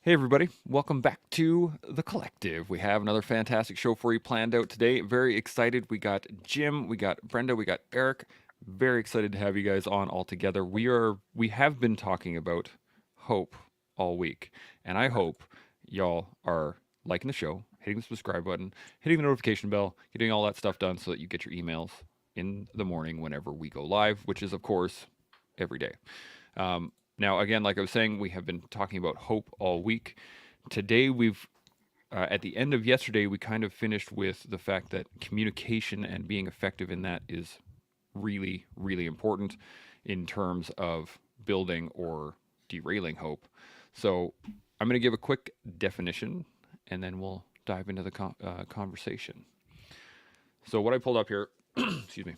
Hey, everybody. Welcome back to The Collective. We have another fantastic show for you planned out today. Very excited. We got Jim, we got Brenda, we got Eric. Very excited to have you guys on all together. We have been talking about hope all week, and I hope y'all are liking the show, hitting the subscribe button, hitting the notification bell, getting all that stuff done so that you get your emails in the morning whenever we go live, which is, of course, every day. Now, again, like I was saying, we have been talking about hope all week. Today, at the end of yesterday, we kind of finished with the fact that communication and being effective in that is really, really important in terms of building or derailing hope. So, I'm going to give a quick definition and then we'll dive into the conversation. So, what I pulled up here, excuse me,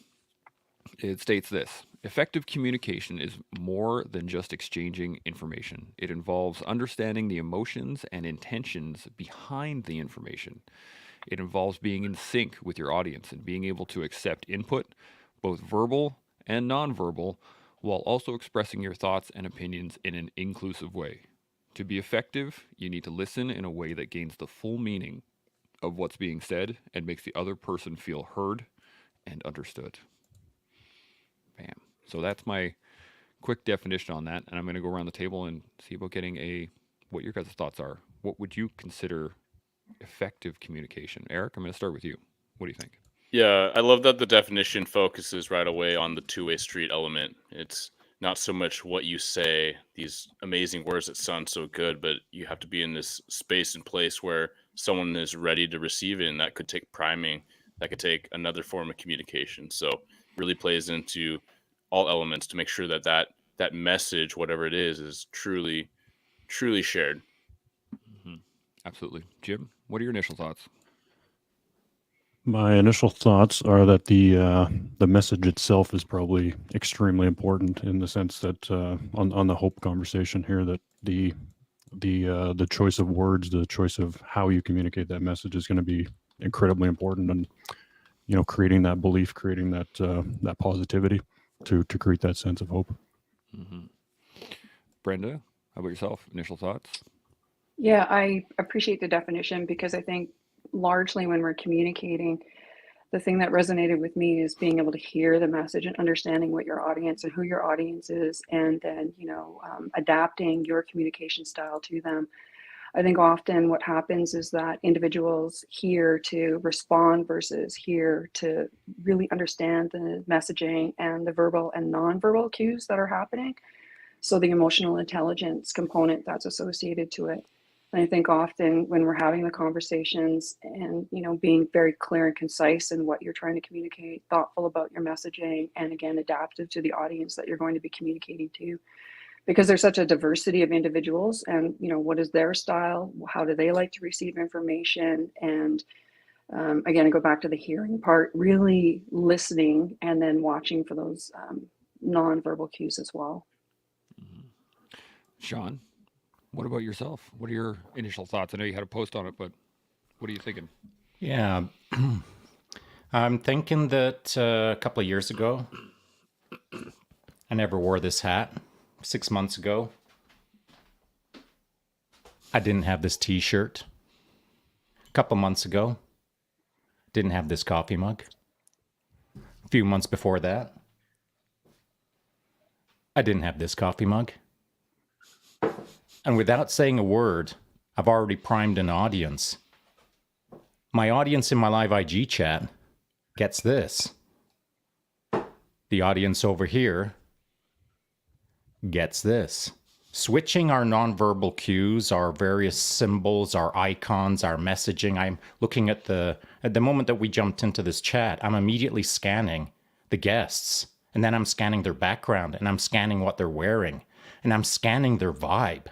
it states this: effective communication is more than just exchanging information. It involves understanding the emotions and intentions behind the information. It involves being in sync with your audience and being able to accept input, both verbal and nonverbal, while also expressing your thoughts and opinions in an inclusive way. To be effective, you need to listen in a way that gains the full meaning of what's being said and makes the other person feel heard and understood. Bam. So that's my quick definition on that, and I'm going to go around the table and see about getting what your guys' thoughts are. What would you consider effective communication? Eric, I'm going to start with you. What do you think? Yeah, I love that the definition focuses right away on the two-way street element. It's not so much what you say, these amazing words that sound so good, but you have to be in this space and place where someone is ready to receive it, and that could take priming, that could take another form of communication. So really plays into all elements to make sure that that message, whatever it is truly shared. Mm-hmm. Absolutely. Jim, what are your initial thoughts? My initial thoughts are that the message itself is probably extremely important in the sense that on the hope conversation here, that the choice of words, the choice of how you communicate that message is going to be incredibly important, and creating that belief, creating that positivity to create that sense of hope. Mm-hmm. Brenda, how about yourself? Initial thoughts? Yeah, I appreciate the definition because I think largely when we're communicating, the thing that resonated with me is being able to hear the message and understanding what your audience and who your audience is, and then, adapting your communication style to them. I think often what happens is that individuals hear to respond versus hear to really understand the messaging and the verbal and nonverbal cues that are happening. So the emotional intelligence component that's associated to it. And I think often when we're having the conversations and, being very clear and concise in what you're trying to communicate, thoughtful about your messaging, and again, adaptive to the audience that you're going to be communicating to, because there's such a diversity of individuals, and, what is their style? How do they like to receive information? And again, I go back to the hearing part, really listening and then watching for those nonverbal cues as well. Mm-hmm. Shaun, what about yourself? What are your initial thoughts? I know you had a post on it, but what are you thinking? Yeah, I'm thinking that a couple of years ago, I never wore this hat. 6 months ago, I didn't have this t-shirt. A couple months ago, didn't have this coffee mug. A few months before that, I didn't have this coffee mug. And without saying a word, I've already primed an audience. My audience in my live IG chat gets this. The audience over here gets this. Switching our nonverbal cues, our various symbols, our icons, our messaging. I'm looking at the moment that we jumped into this chat, I'm immediately scanning the guests, and then I'm scanning their background, and I'm scanning what they're wearing, and I'm scanning their vibe.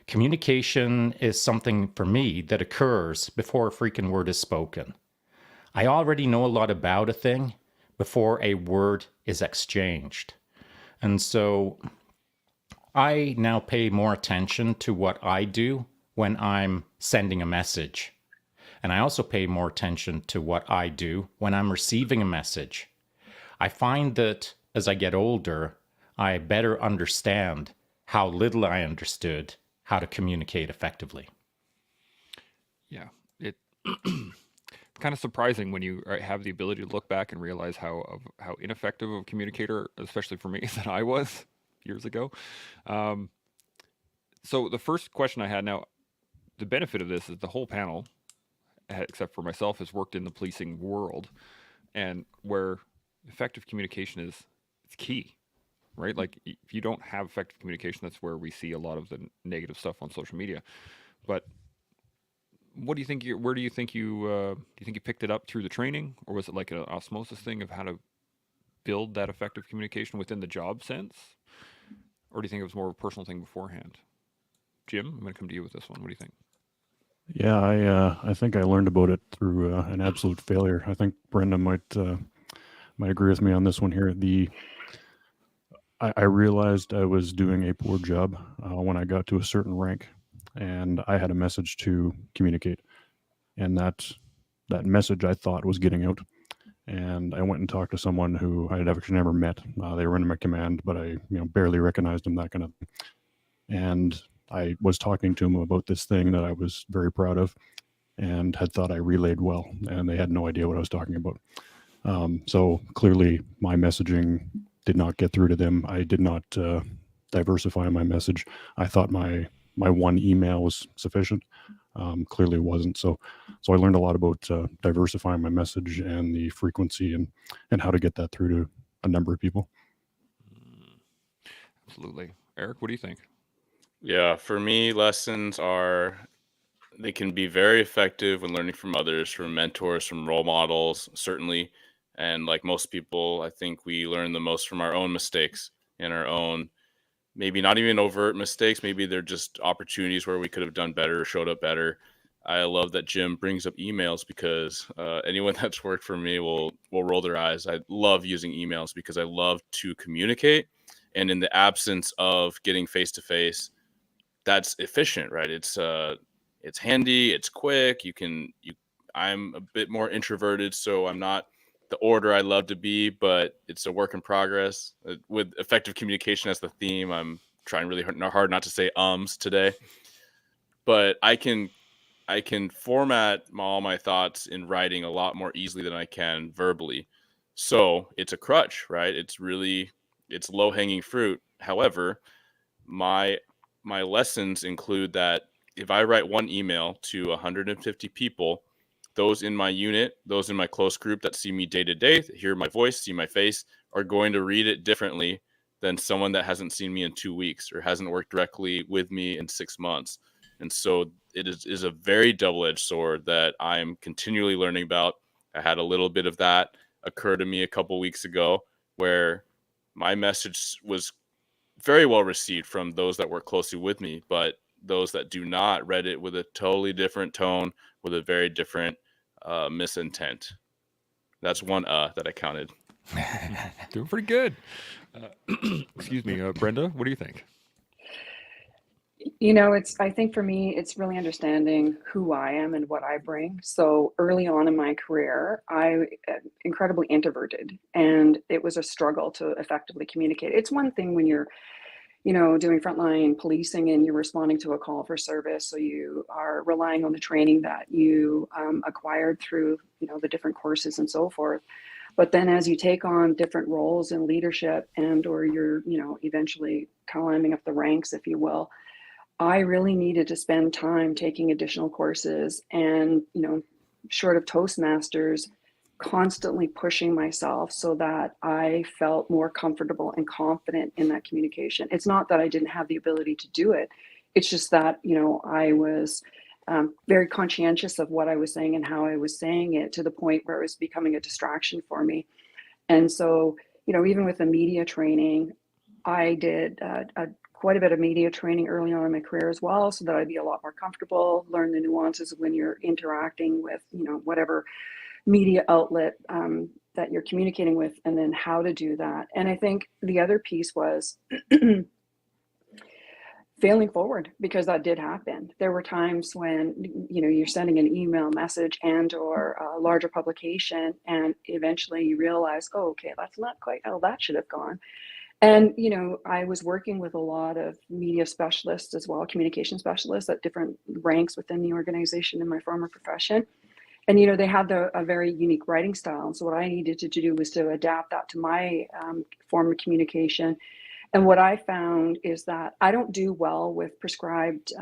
Communication is something for me that occurs before a freaking word is spoken. I already know a lot about a thing before a word is exchanged. And so I now pay more attention to what I do when I'm sending a message. And I also pay more attention to what I do when I'm receiving a message. I find that as I get older, I better understand how little I understood how to communicate effectively. Yeah, it kind of surprising when you have the ability to look back and realize how ineffective of a communicator, especially for me, that I was years ago. So the first question I had now, the benefit of this is the whole panel, except for myself, has worked in the policing world, and where effective communication is it's key, right? Like if you don't have effective communication, that's where we see a lot of the negative stuff on social media. But what do you think? Where do you think you picked it up through the training, or was it like an osmosis thing of how to build that effective communication within the job sense, or do you think it was more of a personal thing beforehand? Jim, I'm going to come to you with this one. What do you think? Yeah, I think I learned about it through an absolute failure. I think Brenda might agree with me on this one here. I realized I was doing a poor job when I got to a certain rank, and I had a message to communicate, and that message I thought was getting out. And I went and talked to someone who I had actually never met. They were in my command, but I barely recognized them, that kind of thing. And I was talking to him about this thing that I was very proud of and had thought I relayed well, and they had no idea what I was talking about. So clearly my messaging did not get through to them. I did not diversify my message. I thought my one email was sufficient. Clearly it wasn't. So I learned a lot about diversifying my message and the frequency and how to get that through to a number of people. Absolutely. Eric, what do you think? Yeah, for me, they can be very effective when learning from others, from mentors, from role models, certainly. And like most people, I think we learn the most from our own mistakes and our own, maybe not even overt mistakes. Maybe they're just opportunities where we could have done better or showed up better. I love that Jim brings up emails because anyone that's worked for me will roll their eyes. I love using emails because I love to communicate. And in the absence of getting face to face, that's efficient, right? It's handy, it's quick. I'm a bit more introverted, so I'm not the orator I love to be, but it's a work in progress. With effective communication as the theme, I'm trying really hard not to say ums today. But I can format all my thoughts in writing a lot more easily than I can verbally. So it's a crutch, right? It's low hanging fruit. However, my lessons include that if I write one email to 150 people, those in my unit, those in my close group that see me day to day, hear my voice, see my face, are going to read it differently than someone that hasn't seen me in 2 weeks or hasn't worked directly with me in 6 months. And so it is a very double-edged sword that I am continually learning about. I had a little bit of that occur to me a couple weeks ago where my message was very well received from those that work closely with me, but those that do not read it with a totally different tone, with a very different misintent. That's one that I counted. Doing pretty good. Excuse me, Brenda, what do you think? I think for me, it's really understanding who I am and what I bring. So early on in my career, I incredibly introverted, and it was a struggle to effectively communicate. It's one thing when you're doing frontline policing and you're responding to a call for service. So you are relying on the training that you acquired through, the different courses and so forth. But then as you take on different roles in leadership or you're, eventually climbing up the ranks, if you will, I really needed to spend time taking additional courses and, short of Toastmasters, constantly pushing myself so that I felt more comfortable and confident in that communication. It's not that I didn't have the ability to do it. It's just that, I was very conscientious of what I was saying and how I was saying it, to the point where it was becoming a distraction for me. And so, even with the media training, I did quite a bit of media training early on in my career as well, so that I'd be a lot more comfortable, learn the nuances of when you're interacting with, whatever media outlet that you're communicating with, and then how to do that. And I think the other piece was failing forward, because that did happen. There were times when, you're sending an email message or a larger publication, and eventually you realize, oh, okay, that's not quite how that should have gone. And, you know, I was working with a lot of media specialists as well, communication specialists at different ranks within the organization in my former profession. And, you know, they had a very unique writing style. And so what I needed to do was to adapt that to my form of communication. And what I found is that I don't do well with prescribed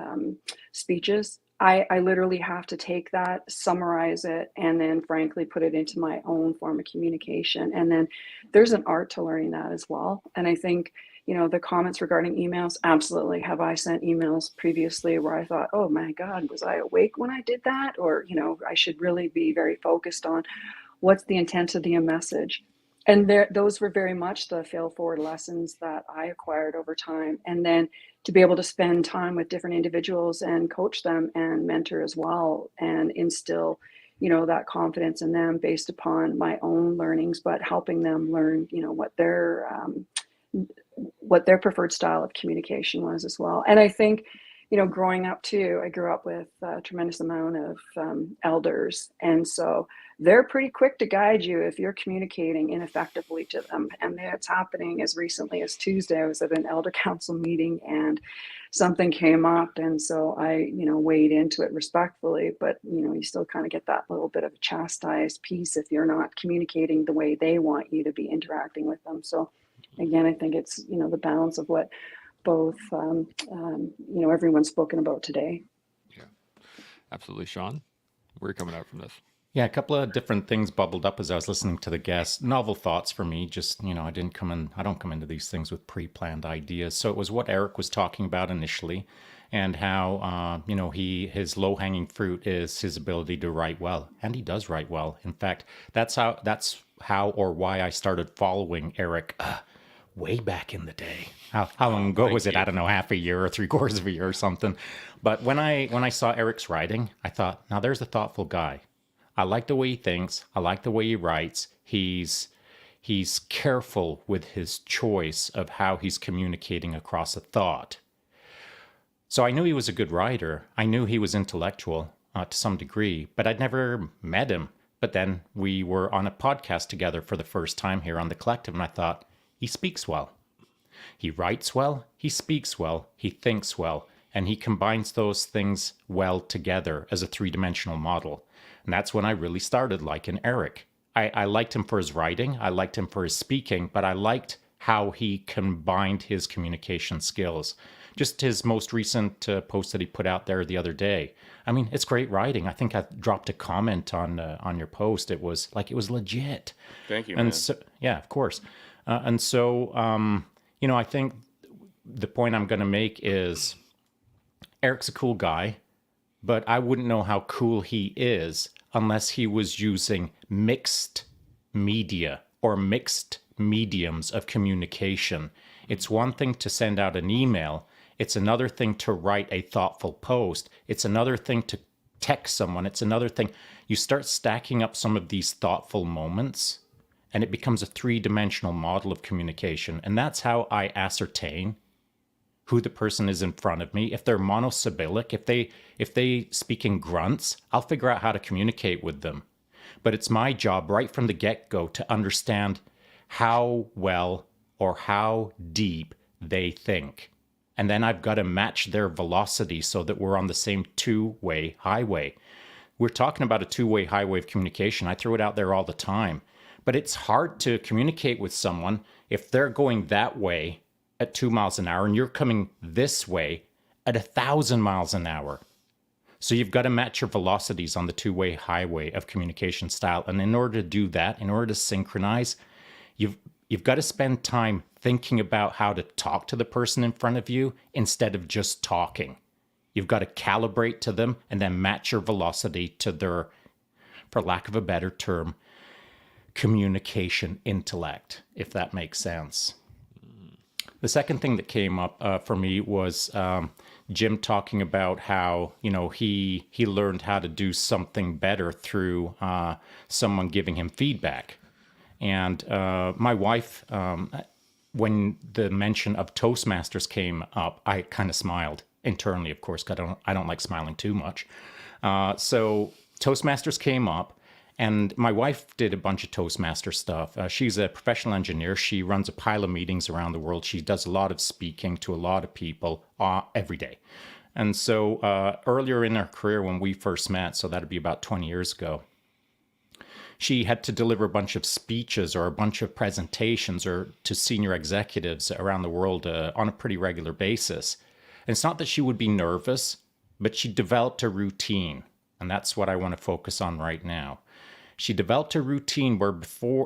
speeches. I literally have to take that, summarize it, and then frankly put it into my own form of communication. And then there's an art to learning that as well. And I think, you know, the comments regarding emails, absolutely. Have I sent emails previously where I thought, oh my God, was I awake when I did that? Or, you know, I should really be very focused on what's the intent of the message. And those were very much the fail forward lessons that I acquired over time. And then to be able to spend time with different individuals and coach them and mentor as well and instill, you know, that confidence in them based upon my own learnings, but helping them learn, you know, what their preferred style of communication was as well. And I think, you know, growing up too, I grew up with a tremendous amount of elders. And so they're pretty quick to guide you if you're communicating ineffectively to them. And that's happening as recently as Tuesday. I was at an elder council meeting and something came up. And so I, you know, weighed into it respectfully, but, you know, you still kind of get that little bit of a chastised piece if you're not communicating the way they want you to be interacting with them. So again, I think it's, you know, the balance of what both, you know, everyone's spoken about today. Yeah, absolutely. Shaun, where are you coming out from this? Yeah, a couple of different things bubbled up as I was listening to the guests. Novel thoughts for me. Just, you know, I don't come into these things with pre-planned ideas. So it was what Eric was talking about initially, and how, you know, his low-hanging fruit is his ability to write well, and he does write well. In fact, that's how or why I started following Eric way back in the day. How long ago was it? I don't know, half a year or 3/4 of a year or something. But when I saw Eric's writing, I thought, now there's a thoughtful guy. I like the way he thinks. I like the way he writes. He's careful with his choice of how he's communicating across a thought. So I knew he was a good writer. I knew he was intellectual to some degree, but I'd never met him. But then we were on a podcast together for the first time here on The Collective, and I thought, he speaks well. He writes well, he speaks well, he thinks well, and he combines those things well together as a three-dimensional model. And that's when I really started liking Eric. I liked him for his writing, I liked him for his speaking, but I liked how he combined his communication skills. Just his most recent post that he put out there the other day. I mean, it's great writing. I think I dropped a comment on your post. It was legit. Thank you, and man. so, yeah, of course. And so, you know, I think the point I'm going to make is Eric's a cool guy, but I wouldn't know how cool he is unless he was using mixed media or mixed mediums of communication. It's one thing to send out an email. It's another thing to write a thoughtful post. It's another thing to text someone. It's another thing. You start stacking up some of these thoughtful moments, and it becomes a three-dimensional model of communication. And that's how I ascertain who the person is in front of me. If they're monosyllabic, if they speak in grunts, I'll figure out how to communicate with them. But it's my job right from the get-go to understand how well or how deep they think. And then I've got to match their velocity so that we're on the same two-way highway. We're talking about a two-way highway of communication. I throw it out there all the time. But it's hard to communicate with someone if they're going that way at 2 miles an hour and you're coming this way at 1,000 miles an hour. So you've got to match your velocities on the two-way highway of communication style. And in order to do that, in order to synchronize, you've got to spend time thinking about how to talk to the person in front of you instead of just talking. You've got to calibrate to them and then match your velocity to their, for lack of a better term, communication intellect, if that makes sense. The second thing that came up for me was Jim talking about how, you know, he learned how to do something better through someone giving him feedback. And my wife, when the mention of Toastmasters came up, I kind of smiled internally, of course, because I don't like smiling too much. So Toastmasters came up, And my wife did a bunch of Toastmaster stuff. She's a professional engineer. She runs a pile of meetings around the world. She does a lot of speaking to a lot of people every day. And so earlier in her career when we first met, so that'd be about 20 years ago, she had to deliver a bunch of speeches or a bunch of presentations or to senior executives around the world on a pretty regular basis. And it's not that she would be nervous, but she developed a routine. And that's what I want to focus on right now. She developed a routine where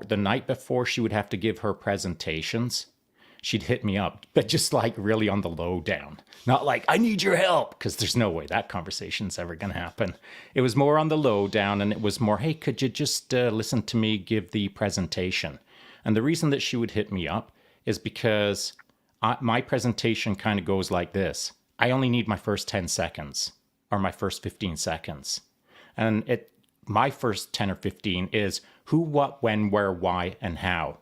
the night before she would have to give her presentations, she'd hit me up, but just like really on the low down. Not like, I need your help, because there's no way that conversation's ever going to happen. It was more on the low down, and it was more, hey, could you just listen to me give the presentation? And the reason that she would hit me up is because my presentation kind of goes like this. I only need my first 10 seconds or my first 15 seconds. And my first 10 or 15 is who, what, when, where, why, and how.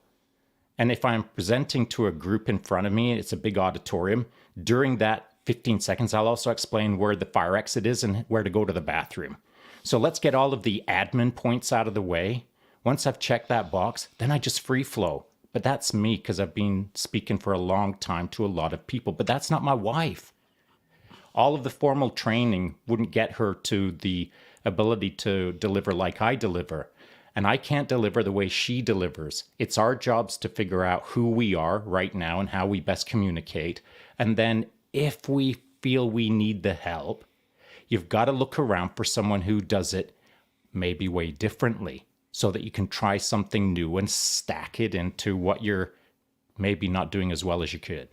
And if I'm presenting to a group in front of me, it's a big auditorium, during that 15 seconds, I'll also explain where the fire exit is and where to go to the bathroom. So let's get all of the admin points out of the way. Once I've checked that box, then I just free flow. But that's me because I've been speaking for a long time to a lot of people. But that's not my wife. All of the formal training wouldn't get her to the ability to deliver like I deliver. And I can't deliver the way she delivers. It's our jobs to figure out who we are right now and how we best communicate. And then if we feel we need the help, you've got to look around for someone who does it maybe way differently so that you can try something new and stack it into what you're maybe not doing as well as you could.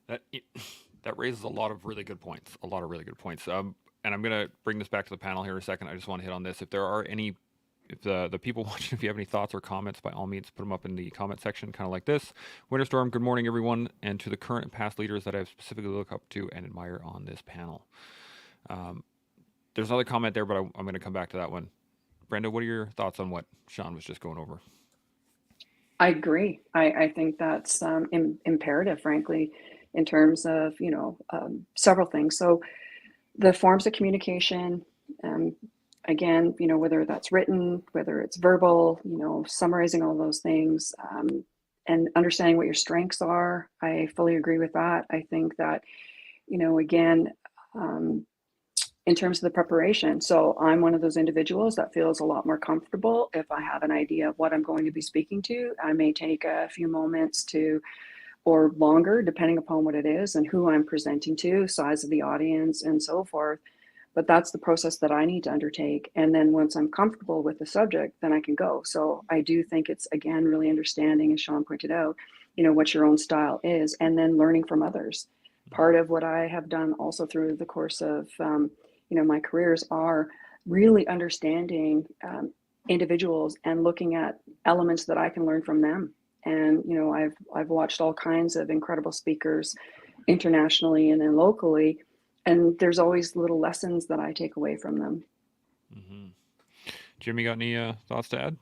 That raises a lot of really good points. And I'm going to bring this back to the panel here in a second. I just want to hit on this. If there are any, if the people watching, if you have any thoughts or comments, by all means, put them up in the comment section, kind of like this. Winterstorm, good morning, everyone, and to the current and past leaders that I've specifically looked up to and admire on this panel. There's another comment there, but I'm going to come back to that one. Brenda, what are your thoughts on what Shaun was just going over? I agree. I think that's imperative, frankly, in terms of, several things. So the forms of communication, again, whether that's written, whether it's verbal, summarizing all those things, and understanding what your strengths are. I fully agree with that. I think that, again, in terms of the preparation. So I'm one of those individuals that feels a lot more comfortable if I have an idea of what I'm going to be speaking to. I may take a few moments or longer, depending upon what it is and who I'm presenting to, size of the audience, and so forth. But that's the process that I need to undertake. And then once I'm comfortable with the subject, then I can go. So I do think it's, again, really understanding, as Shaun pointed out, what your own style is, and then learning from others. Part of what I have done also through the course of, my careers are really understanding individuals and looking at elements that I can learn from them. And, I've watched all kinds of incredible speakers internationally and then locally, and there's always little lessons that I take away from them. Mm-hmm. Jim, you got any thoughts to add?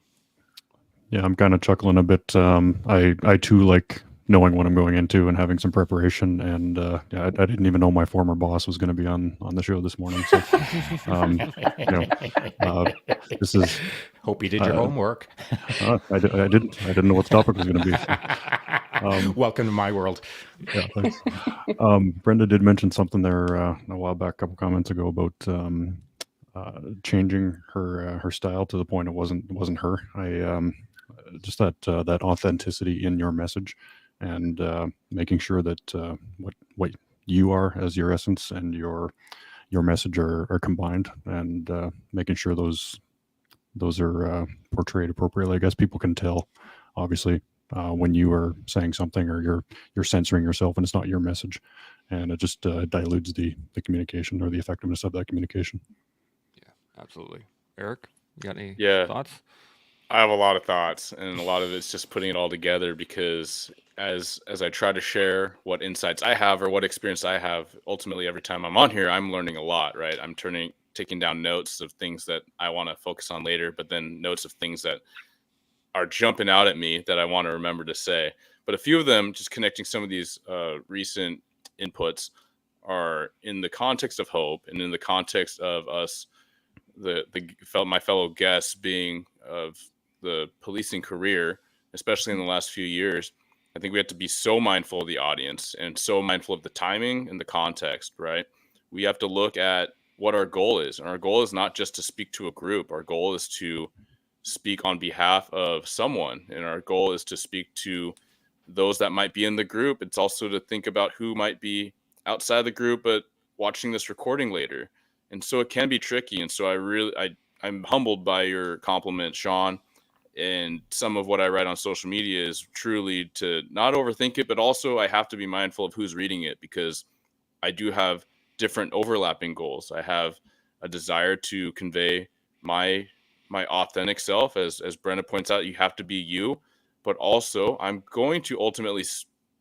Yeah, I'm kind of chuckling a bit. I too like knowing what I'm going into and having some preparation. And I didn't even know my former boss was going to be on the show this morning. So, this is. Hope you did your homework. I didn't know what the topic was going to be. Welcome to my world. Yeah, thanks. Brenda did mention something there a while back, a couple comments ago, about changing her style to the point it wasn't her. Just that authenticity in your message, and making sure that what you are as your essence and your message are combined, and making sure those are portrayed appropriately. I guess people can tell, obviously, when you are saying something or you're censoring yourself and it's not your message, and it just dilutes the communication or the effectiveness of that communication. Yeah, absolutely. Eric, you got any thoughts? I have a lot of thoughts, and a lot of it's just putting it all together, because as I try to share what insights I have or what experience I have, ultimately every time I'm on here, I'm learning a lot, right? I'm taking down notes of things that I want to focus on later, but then notes of things that are jumping out at me that I want to remember to say. But a few of them, just connecting some of these recent inputs, are in the context of hope and in the context of us, my fellow guests being of the policing career, especially in the last few years, I think we have to be so mindful of the audience and so mindful of the timing and the context, right? We have to look at what our goal is. And our goal is not just to speak to a group. Our goal is to speak on behalf of someone. And our goal is to speak to those that might be in the group. It's also to think about who might be outside the group, but watching this recording later. And so it can be tricky. And so I'm humbled by your compliment, Shaun. And some of what I write on social media is truly to not overthink it, but also I have to be mindful of who's reading it, because I do have different overlapping goals. I have a desire to convey my authentic self. As Brenda points out, you have to be you, but also I'm going to ultimately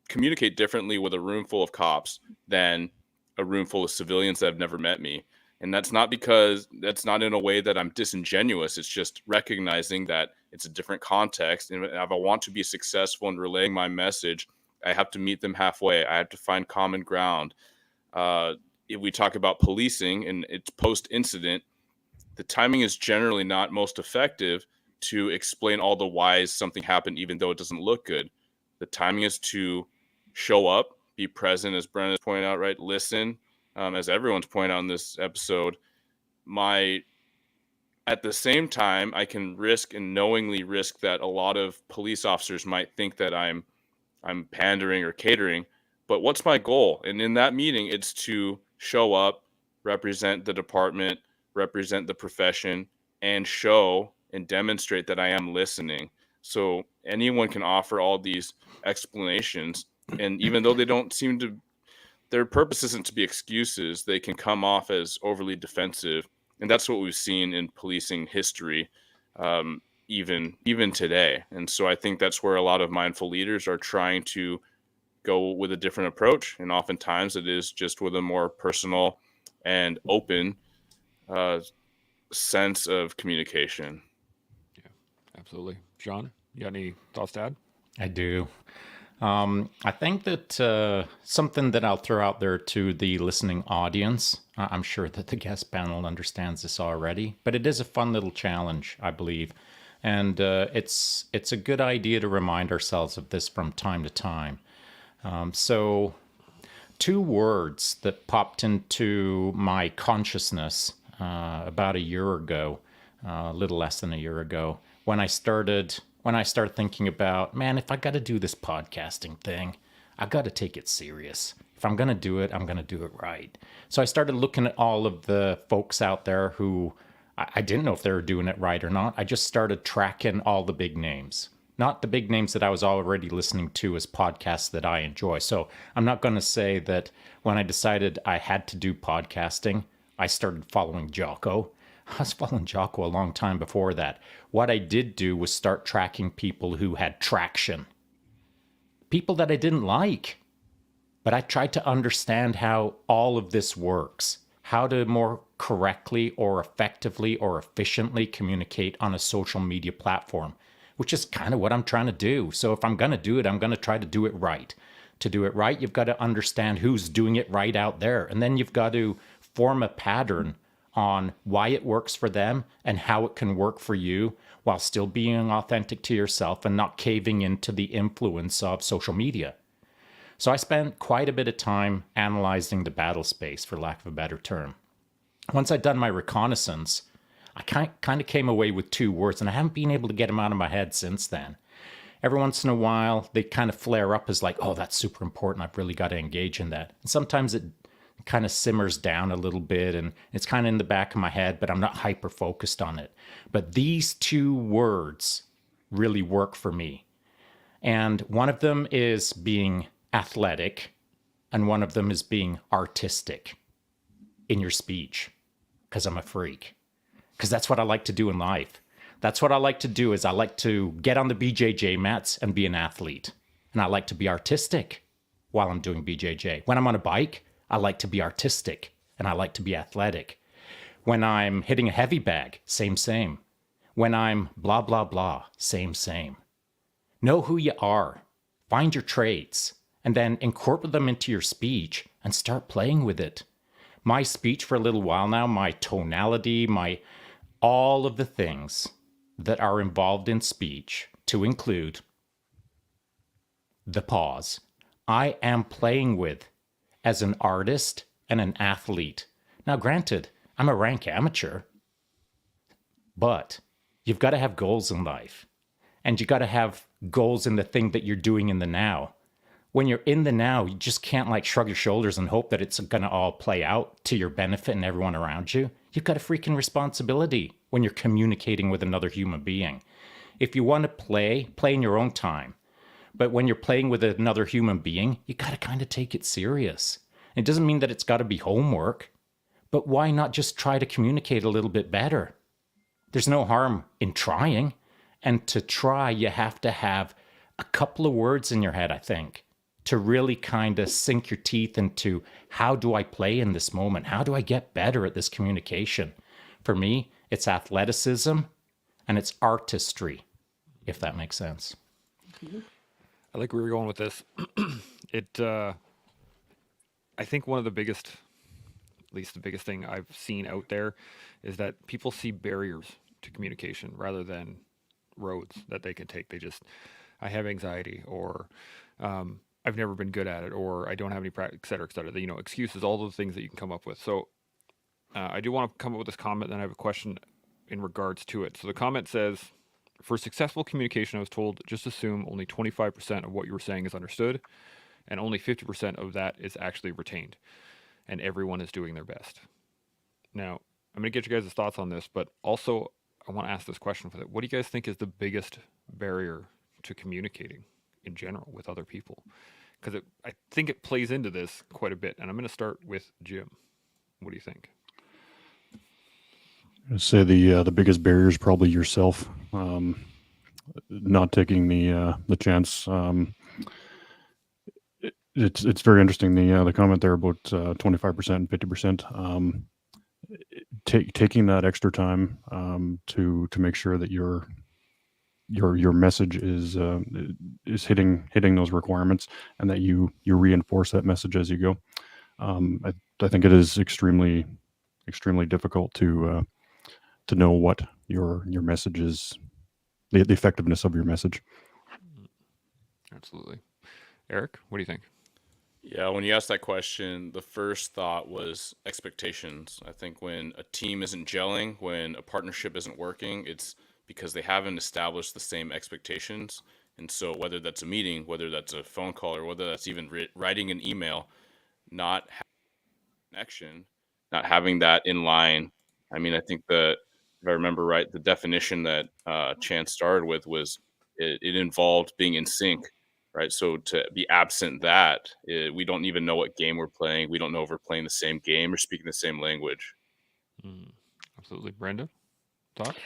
communicate differently with a room full of cops than a room full of civilians that have never met me. And that's not in a way that I'm disingenuous. It's just recognizing that it's a different context. And if I want to be successful in relaying my message, I have to meet them halfway. I have to find common ground. If we talk about policing and it's post-incident, the timing is generally not most effective to explain all the whys something happened, even though it doesn't look good. The timing is to show up, be present, as Brenna's pointed out, right? Listen, as everyone's pointed out in this episode. At the same time, I can risk and knowingly risk that a lot of police officers might think that I'm pandering or catering. But what's my goal? And in that meeting, it's to show up, represent the department, represent the profession, and show and demonstrate that I am listening. So anyone can offer all these explanations. And even though they don't seem to, their purpose isn't to be excuses, they can come off as overly defensive. And that's what we've seen in policing history, even today. And so I think that's where a lot of mindful leaders are trying to go with a different approach. And oftentimes it is just with a more personal and open sense of communication. Yeah, absolutely. Shaun, you got any thoughts to add? I do. I think that something that I'll throw out there to the listening audience, I'm sure that the guest panel understands this already, but it is a fun little challenge, I believe. And it's a good idea to remind ourselves of this from time to time. So 2 words that popped into my consciousness about a year ago, a little less than a year ago, when I started thinking about, man, if I got to do this podcasting thing, I got to take it serious. If I'm going to do it, I'm going to do it right. So I started looking at all of the folks out there who I didn't know if they were doing it right or not. I just started tracking all the big names, not the big names that I was already listening to as podcasts that I enjoy. So I'm not going to say that when I decided I had to do podcasting, I started following Jocko. I was following Jocko a long time before that. What I did do was start tracking people who had traction. People that I didn't like. But I tried to understand how all of this works. How to more correctly or effectively or efficiently communicate on a social media platform, which is kind of what I'm trying to do. So if I'm going to do it, I'm going to try to do it right. To do it right, you've got to understand who's doing it right out there. And then you've got to form a pattern on why it works for them and how it can work for you while still being authentic to yourself and not caving into the influence of social media. So I spent quite a bit of time analyzing the battle space, for lack of a better term. Once I'd done my reconnaissance, I kind of came away with 2 words, and I haven't been able to get them out of my head since then. Every once in a while, they kind of flare up as like, oh, that's super important. I've really got to engage in that. And sometimes it kind of simmers down a little bit, and it's kind of in the back of my head, but I'm not hyper-focused on it. But these 2 words really work for me. And one of them is being athletic, and one of them is being artistic in your speech, because I'm a freak. Because that's what I like to do in life. That's what I like to do, is I like to get on the BJJ mats and be an athlete. And I like to be artistic while I'm doing BJJ. When I'm on a bike, I like to be artistic and I like to be athletic. When I'm hitting a heavy bag, same. When I'm blah, blah, blah, same. Know who you are. Find your traits. And then incorporate them into your speech and start playing with it. My speech for a little while now, my tonality, my all of the things that are involved in speech, to include the pause, I am playing with as an artist and an athlete. Now, granted, I'm a rank amateur, but you've got to have goals in life. And you got to have goals in the thing that you're doing in the now. When you're in the now, you just can't like shrug your shoulders and hope that it's going to all play out to your benefit and everyone around you. You've got a freaking responsibility when you're communicating with another human being. If you want to play in your own time. But when you're playing with another human being, you got to kind of take it serious. It doesn't mean that it's got to be homework, but why not just try to communicate a little bit better? There's no harm in trying. And to try, you have to have a couple of words in your head, I think, to really kind of sink your teeth into how do I play in this moment? How do I get better at this communication? For me, it's athleticism and it's artistry, if that makes sense. I like where you're going with this. I think one of the biggest, at least the biggest thing I've seen out there is that people see barriers to communication rather than roads that they can take. I have anxiety, or I've never been good at it, or I don't have any practice, et cetera, et cetera. Excuses, all those things that you can come up with. So I do want to come up with this comment, then I have a question in regards to it. So the comment says, for successful communication, I was told just assume only 25% of what you were saying is understood, and only 50% of that is actually retained, and everyone is doing their best. Now, I'm going to get you guys' thoughts on this, but also I want to ask this question for it. What do you guys think is the biggest barrier to communicating in general with other people? Because I think it plays into this quite a bit, and I'm going to start with Jim. What do you think? I'd say the biggest barrier is probably yourself, not taking the chance. It's very interesting, the comment there about 25% and 50%. Taking that extra time to make sure that your message is hitting those requirements, and that you reinforce that message as you go. I think it is extremely difficult to know what your message is, the effectiveness of your message. Absolutely. Eric, what do you think? Yeah, when you asked that question, the first thought was expectations. I think when a team isn't gelling, when a partnership isn't working, it's because they haven't established the same expectations. And so whether that's a meeting, whether that's a phone call, or whether that's even writing an email, not having connection, not having that in line. I mean, I think that if I remember right, the definition that Chance started with was it involved being in sync, right? So to be absent that, we don't even know what game we're playing. We don't know if we're playing the same game or speaking the same language. Absolutely. Brenda, thoughts?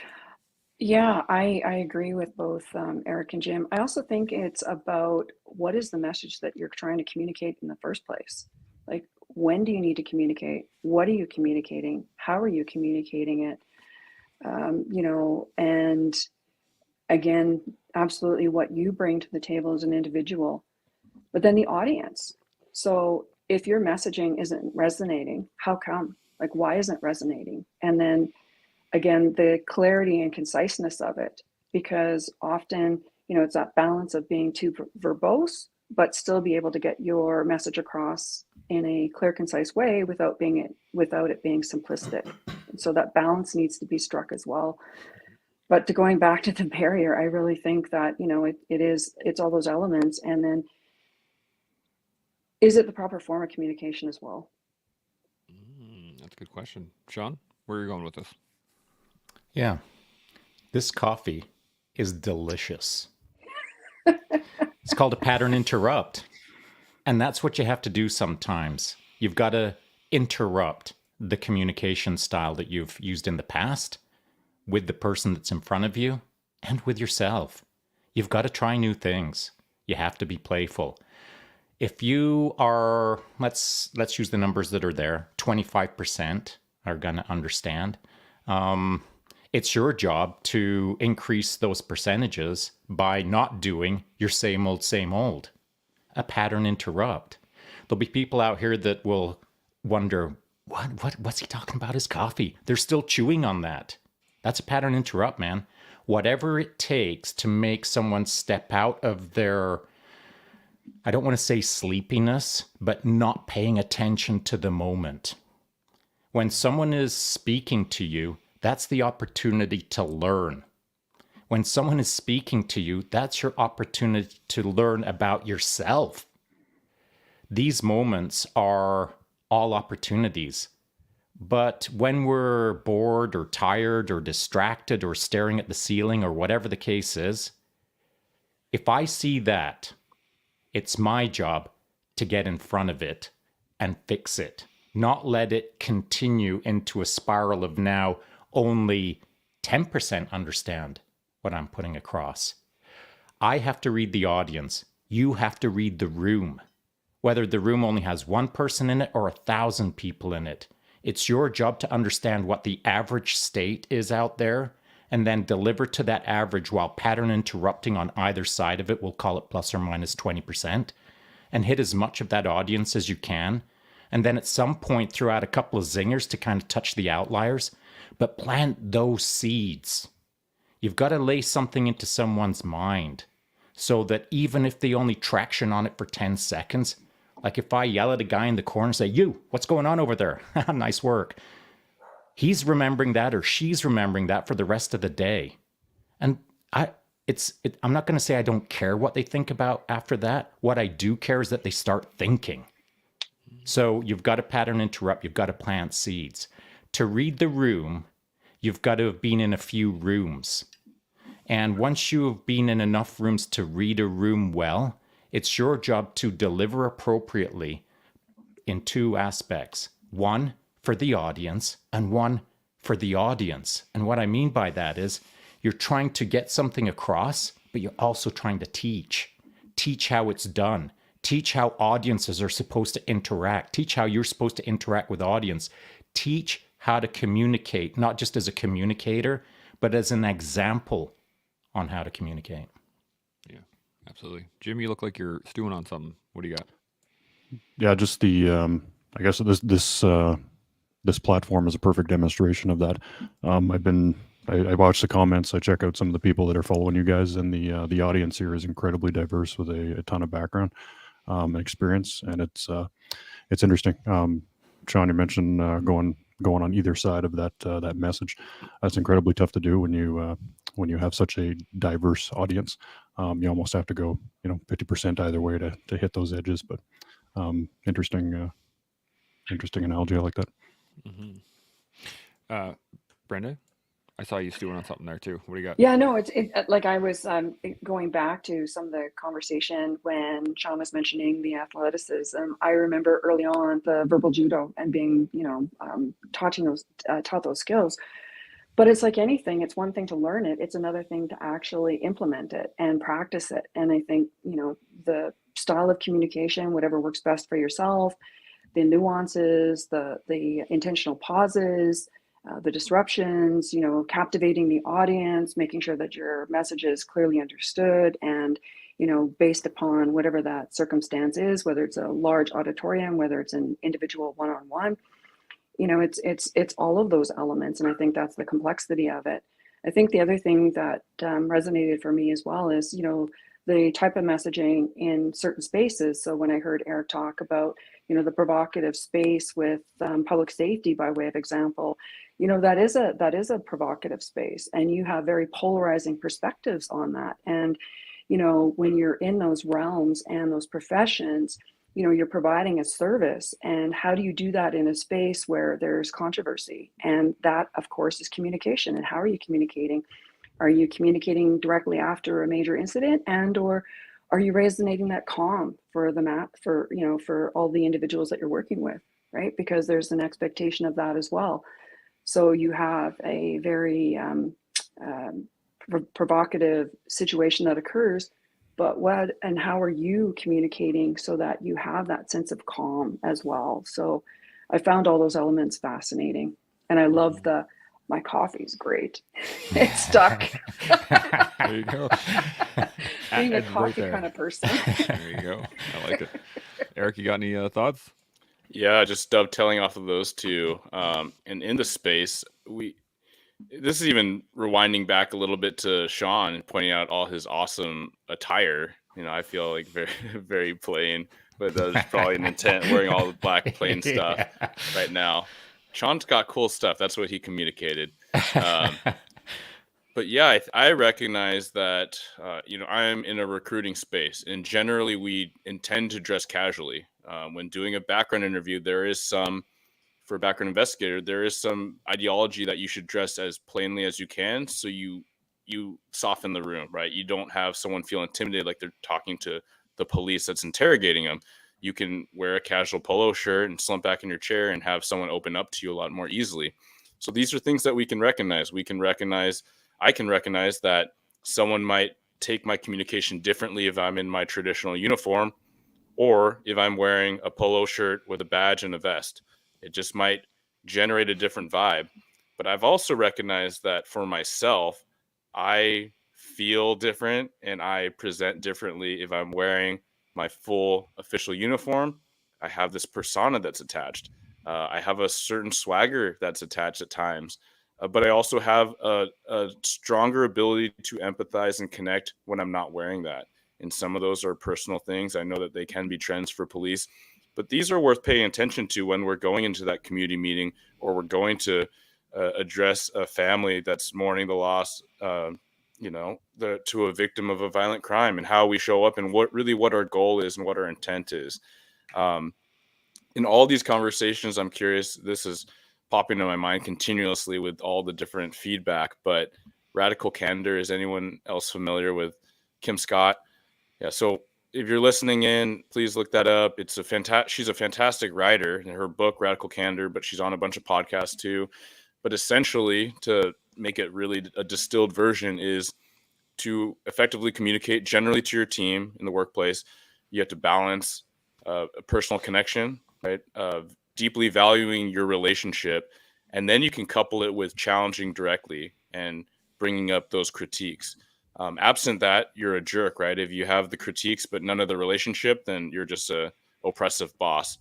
Yeah, I agree with both Eric and Jim. I also think it's about what is the message that you're trying to communicate in the first place? Like, when do you need to communicate? What are you communicating? How are you communicating it? And again, absolutely what you bring to the table as an individual, but then the audience. So if your messaging isn't resonating, how come? Like, why isn't it resonating? And then again, the clarity and conciseness of it, because often, it's that balance of being too verbose, but still be able to get your message across in a clear, concise way without it being simplistic. And so that balance needs to be struck as well. But going back to the barrier, I really think that, it's all those elements. And then, is it the proper form of communication as well? That's a good question. Shaun, where are you going with this? Yeah. This coffee is delicious. It's called a pattern interrupt. And that's what you have to do sometimes. You've got to interrupt the communication style that you've used in the past with the person that's in front of you and with yourself. You've got to try new things. You have to be playful. If you are, let's use the numbers that are there, 25% are going to understand. It's your job to increase those percentages by not doing your same old. A pattern interrupt. There'll be people out here that will wonder, what's he talking about his coffee? They're still chewing on that. That's a pattern interrupt, man. Whatever it takes to make someone step out of their, I don't want to say sleepiness, but not paying attention to the moment. When someone is speaking to you, that's the opportunity to learn. When someone is speaking to you, that's your opportunity to learn about yourself. These moments are all opportunities. But when we're bored or tired or distracted or staring at the ceiling or whatever the case is, if I see that, it's my job to get in front of it and fix it, not let it continue into a spiral of now only 10% understand what I'm putting across. I have to read the audience. You have to read the room. Whether the room only has one person in it or 1,000 people in it, it's your job to understand what the average state is out there and then deliver to that average while pattern interrupting on either side of it. We'll call it plus or minus 20%, and hit as much of that audience as you can. And then at some point throw out a couple of zingers to kind of touch the outliers, but plant those seeds. You've got to lay something into someone's mind so that even if they only traction on it for 10 seconds, like if I yell at a guy in the corner and say, "You, what's going on over there?" Nice work. He's remembering that or she's remembering that for the rest of the day. And I'm not going to say I don't care what they think about after that. What I do care is that they start thinking. So you've got to pattern interrupt. You've got to plant seeds. To read the room, you've got to have been in a few rooms. And once you have been in enough rooms to read a room well, it's your job to deliver appropriately in two aspects. One for the audience and one for the audience. And what I mean by that is you're trying to get something across, but you're also trying to teach. Teach how it's done. Teach how audiences are supposed to interact. Teach how you're supposed to interact with audience. Teach how to communicate, not just as a communicator, but as an example on how to communicate. Yeah, absolutely. Jim, you look like you're stewing on something. What do you got? Yeah, just the I guess this platform is a perfect demonstration of that. I watch the comments, I check out some of the people that are following you guys, and the audience here is incredibly diverse with a ton of background and experience, and it's interesting. Shaun, you mentioned going on either side of that message. That's incredibly tough to do when you have such a diverse audience. You almost have to go 50% either way to hit those edges. But interesting analogy. I like that. Mm-hmm. Brenda, I saw you stewing on something there too. What do you got? Yeah, no, it's like I was going back to some of the conversation when Shaun was mentioning the athleticism. I remember early on the verbal judo and being, taught those skills. But it's like anything, it's one thing to learn it. It's another thing to actually implement it and practice it. And I think, the style of communication, whatever works best for yourself, the nuances, the intentional pauses, the disruptions, captivating the audience, making sure that your message is clearly understood and, based upon whatever that circumstance is, whether it's a large auditorium, whether it's an individual one-on-one, it's all of those elements. And I think that's the complexity of it. I think the other thing that resonated for me as well is, the type of messaging in certain spaces. So when I heard Eric talk about, the provocative space with public safety by way of example, that is a provocative space, and you have very polarizing perspectives on that. And, when you're in those realms and those professions, you're providing a service, and how do you do that in a space where there's controversy? And that, of course, is communication. And how are you communicating? Are you communicating directly after a major incident, or are you resonating that calm for for all the individuals that you're working with, right? Because there's an expectation of that as well. So you have a very provocative situation that occurs, but what and how are you communicating so that you have that sense of calm as well? So I found all those elements fascinating, and I love my coffee's great. It's stuck. There you go. Being a Right coffee there. kind of person. There you go. I like it. Eric, you got any thoughts? Yeah, just dovetailing off of those two. And in the space, this is even rewinding back a little bit to Shaun and pointing out all his awesome attire. I feel like very, very plain, but there's probably an intent wearing all the black plain stuff Yeah. right now. Shaun's got cool stuff. That's what he communicated. But yeah, I recognize that, I'm in a recruiting space, and generally we intend to dress casually. When doing a background interview, for a background investigator, there is some ideology that you should dress as plainly as you can, so you soften the room, right? You don't have someone feel intimidated like they're talking to the police that's interrogating them. You can wear a casual polo shirt and slump back in your chair and have someone open up to you a lot more easily. So these are things that we can recognize. I can recognize that someone might take my communication differently if I'm in my traditional uniform or if I'm wearing a polo shirt with a badge and a vest. It just might generate a different vibe. But I've also recognized that for myself, I feel different and I present differently if I'm wearing my full official uniform. I have this persona that's attached. I have a certain swagger that's attached at times. But I also have a stronger ability to empathize and connect when I'm not wearing that. And some of those are personal things. I know that they can be trends for police, but these are worth paying attention to when we're going into that community meeting or we're going to address a family that's mourning the loss, to a victim of a violent crime, and how we show up and what our goal is and what our intent is. In all these conversations, I'm curious, this is popping in my mind continuously with all the different feedback, but radical candor, is anyone else familiar with Kim Scott? Yeah, so if you're listening in, please look that up. She's a fantastic writer in her book, Radical Candor, but she's on a bunch of podcasts too. But essentially, to make it really a distilled version, is to effectively communicate generally to your team in the workplace. You have to balance a personal connection, right? Deeply valuing your relationship, and then you can couple it with challenging directly and bringing up those critiques. Absent that, you're a jerk, right? If you have the critiques but none of the relationship, then you're just a oppressive boss.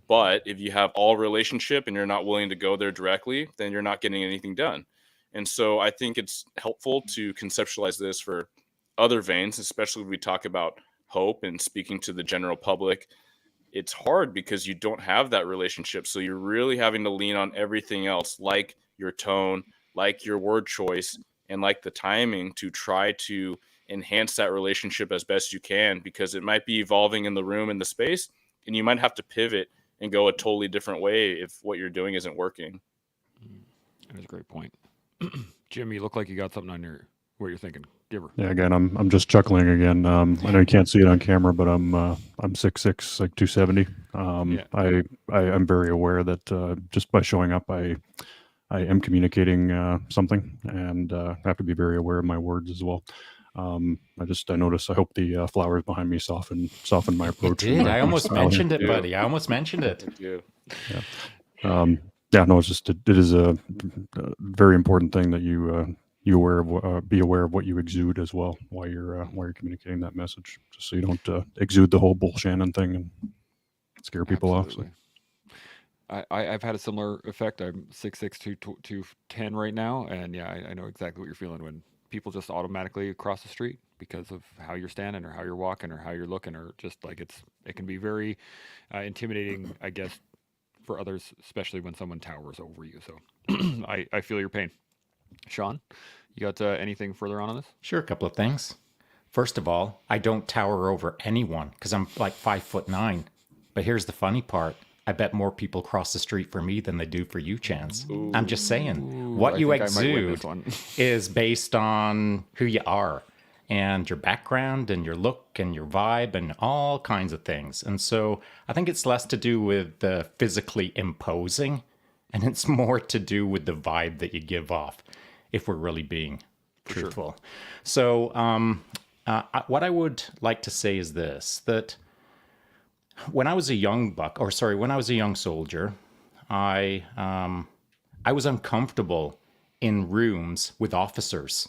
But if you have all relationship and you're not willing to go there directly, then you're not getting anything done. And so I think it's helpful to conceptualize this for other veins, especially when we talk about hope and speaking to the general public. It's hard because you don't have that relationship. So you're really having to lean on everything else, like your tone, like your word choice, and like the timing, to try to enhance that relationship as best you can, because it might be evolving in the room and the space, and you might have to pivot and go a totally different way if what you're doing isn't working. That is a great point. Jim, you look like you got something on what you're thinking. Give her. Yeah, again, I'm just chuckling again. I know you can't see it on camera, but I'm 6'6", like 270. Yeah. I'm very aware that just by showing up, I am communicating something, and have to be very aware of my words as well. I noticed. I hope the flowers behind me soften my It approach. did. I almost mentioned it, Yeah. buddy. I almost mentioned it. Thank you. Yeah, no, it's just it is a very important thing that you be aware of what you exude as well while you're communicating that message, just so you don't exude the whole Bull Shannon thing and scare people off. So. Absolutely. I've had a similar effect. I'm 6'6", 210 right now, and yeah, I know exactly what you're feeling when people just automatically cross the street because of how you're standing or how you're walking or how you're looking, or just like it can be very intimidating, I guess, for others, especially when someone towers over you. So I feel your pain. Shaun, you got anything further on this? Sure, a couple of things. First of all, I don't tower over anyone because I'm like 5'9". But here's the funny part. I bet more people cross the street for me than they do for you, Chance. Ooh. I'm just saying, what I you think I might win this exude one. is based on who you are and your background and your look and your vibe and all kinds of things. And so I think it's less to do with the physically imposing, and it's more to do with the vibe that you give off, if we're really being truthful. So what I would like to say is this, that when I was a young soldier, I was uncomfortable in rooms with officers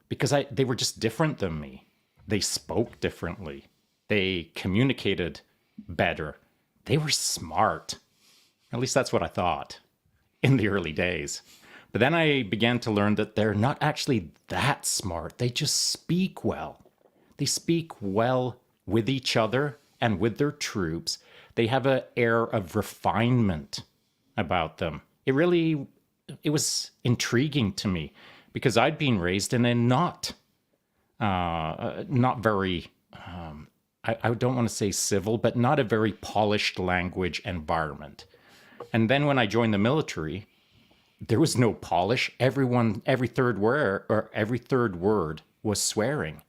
because they were just different than me. They spoke differently. They communicated better. They were smart. At least that's what I thought in the early days. But then I began to learn that they're not actually that smart. They just speak well. They speak well with each other and with their troops. They have an air of refinement about them. It was intriguing to me because I'd been raised in a not very, I don't want to say civil, but not a very polished language environment. And then when I joined the military, there was no polish. Every third word was swearing.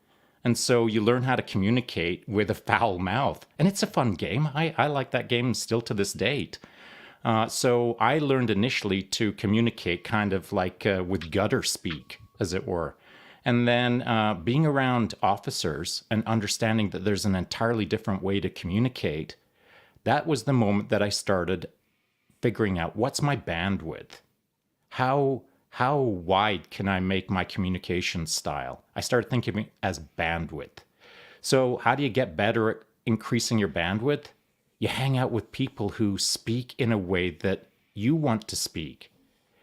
And so you learn how to communicate with a foul mouth. And it's a fun game. I like that game still to this date. So I learned initially to communicate kind of like with gutter speak, as it were. And then being around officers and understanding that there's an entirely different way to communicate, that was the moment that I started figuring out what's my bandwidth. How wide can I make my communication style? I started thinking as bandwidth. So how do you get better at increasing your bandwidth? You hang out with people who speak in a way that you want to speak.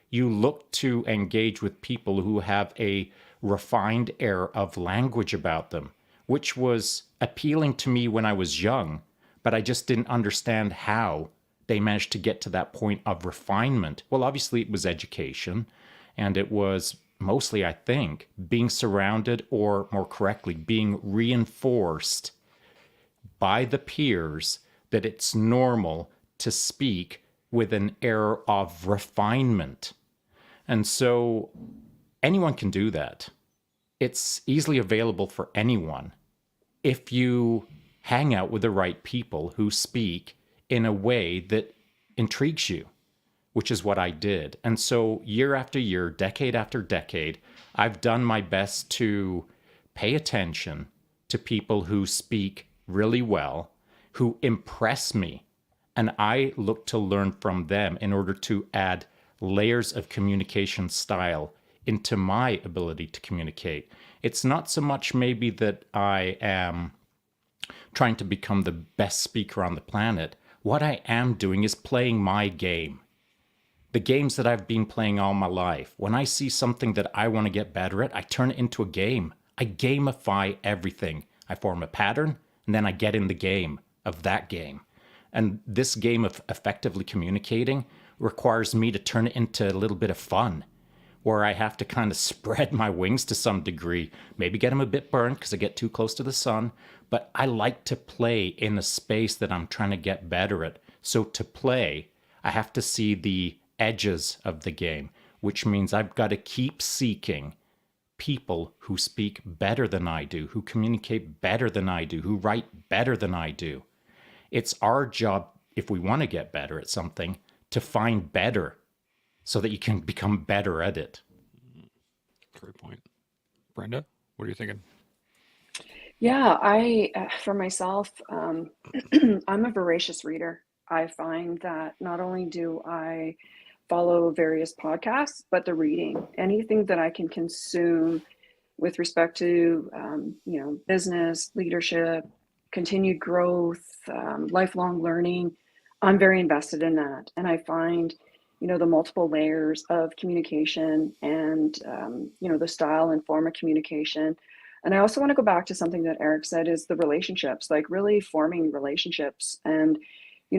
You look to engage with people who have a refined air of language about them, which was appealing to me when I was young, but I just didn't understand how they managed to get to that point of refinement. Well, obviously it was education, and it was mostly, I think, being surrounded, or more correctly, being reinforced by the peers that it's normal to speak with an air of refinement. And so anyone can do that. It's easily available for anyone if you hang out with the right people who speak in a way that intrigues you, which is what I did. And so year after year, decade after decade, I've done my best to pay attention to people who speak really well, who impress me, and I look to learn from them in order to add layers of communication style into my ability to communicate. It's not so much maybe that I am trying to become the best speaker on the planet. What I am doing is playing my game. The games that I've been playing all my life. When I see something that I want to get better at, I turn it into a game. I gamify everything. I form a pattern, and then I get in the game of that game. And this game of effectively communicating requires me to turn it into a little bit of fun, where I have to kind of spread my wings to some degree, maybe get them a bit burned because I get too close to the sun, but I like to play in a space that I'm trying to get better at. So to play, I have to see the edges of the game, which means I've got to keep seeking people who speak better than I do, who communicate better than I do, who write better than I do. It's our job, if we want to get better at something, to find better so that you can become better at it. Great point. Brenda, what are you thinking? Yeah, for myself, I'm a voracious reader. I find that not only do I follow various podcasts, but the reading, anything that I can consume with respect to, business, leadership, continued growth, lifelong learning, I'm very invested in that. And I find, the multiple layers of communication and, the style and form of communication. And I also want to go back to something that Eric said is the relationships, like really forming relationships. And,